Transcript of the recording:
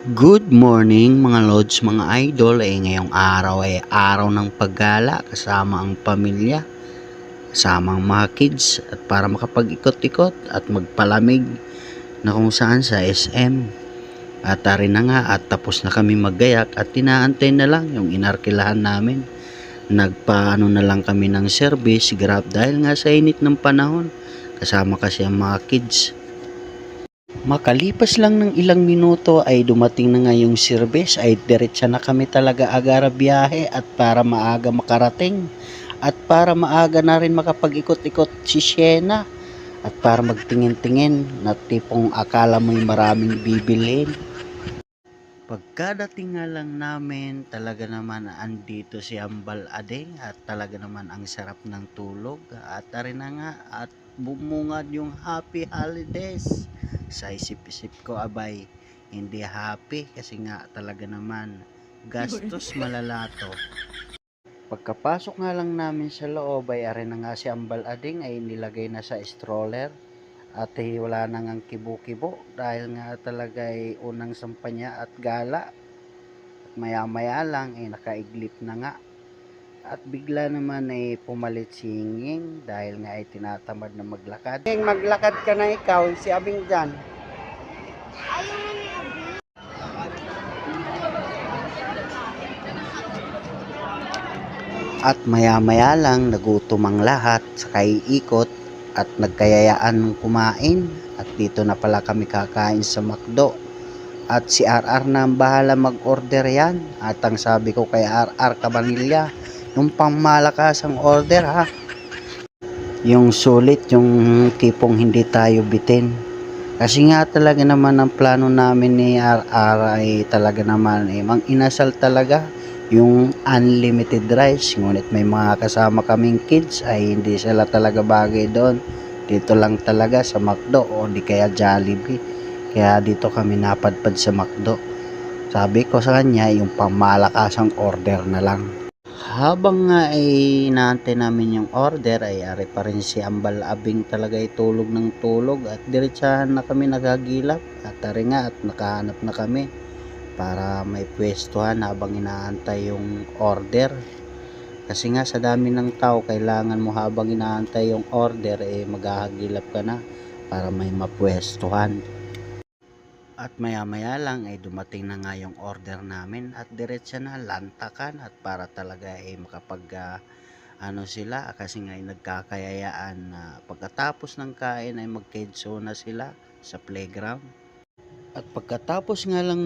Good morning mga lods, mga idol. Ngayong araw ay araw ng paggala kasama ang pamilya, kasama ang mga kids at para makapag-ikot-ikot at magpalamig na kung saan sa SM. At rin na nga at tapos na kami maggayak at tinaantay na lang yung inarkilahan namin. Nagpaano na lang kami ng service grab dahil nga sa init ng panahon. Kasama kasi ang mga kids. Makalipas lang ng ilang minuto ay dumating na nga yung service ay diretsa na kami talaga agara biyahe at para maaga makarating at para maaga na rin makapag-ikot-ikot si Siena at para magtingin-tingin na tipong akala mo'y maraming bibilhin. Pagkadating nga lang namin, talaga naman andito si Ambal Adeng at talaga naman ang sarap ng tulog at rin na nga at bumungad yung happy holidays. Sa isip-isip ko abay, hindi happy kasi nga talaga naman gastos malalato. Pagkapasok nga lang namin sa loob ay arin na nga si Ambal Ading ay nilagay na sa stroller at wala na ngang kibo-kibo dahil nga talaga ay unang sampanya at gala at maya maya lang ay nakaiglip na nga at bigla naman ay pumalit si Hinging dahil nga ay tinatamad na maglakad. Maglakad ka na ikaw, si Abing dyan. At maya-maya lang nagutom ang lahat sa ikot at nagkayayaan ng kumain at dito na pala kami kakain sa McDo. At si RR na ang bahala mag-order yan. At ang sabi ko kay RR Cabanilla, yung pangmalakasang order ha. Yung sulit, yung tipong hindi tayo bitin. Kasi nga talaga naman ang plano namin ni RR ay talaga naman mang inasal talaga yung unlimited rice. Ngunit may mga kasama kaming kids ay hindi sila talaga bagay doon. Dito lang talaga sa McDo o di kaya Jollibee. Kaya dito kami napadpad sa McDo. Sabi ko sa kanya yung pangmalakasang order na lang. Habang nga ay naantay namin yung order ay ari pa rin si Ambal Abing talaga ay tulog ng tulog at diretsahan na kami nagagilap at ari nga at nakahanap na kami para may pwestuhan habang inaantay yung order. Kasi nga sa dami ng tao kailangan mo habang inaantay yung order maghahagilap ka na para may mapwestuhan. At maya maya lang ay dumating na nga yung order namin at diretsa na lantakan at para talaga makapag ano sila kasi nga ay nagkakayayaan na pagkatapos ng kain ay magkedso na sila sa playground. At pagkatapos nga lang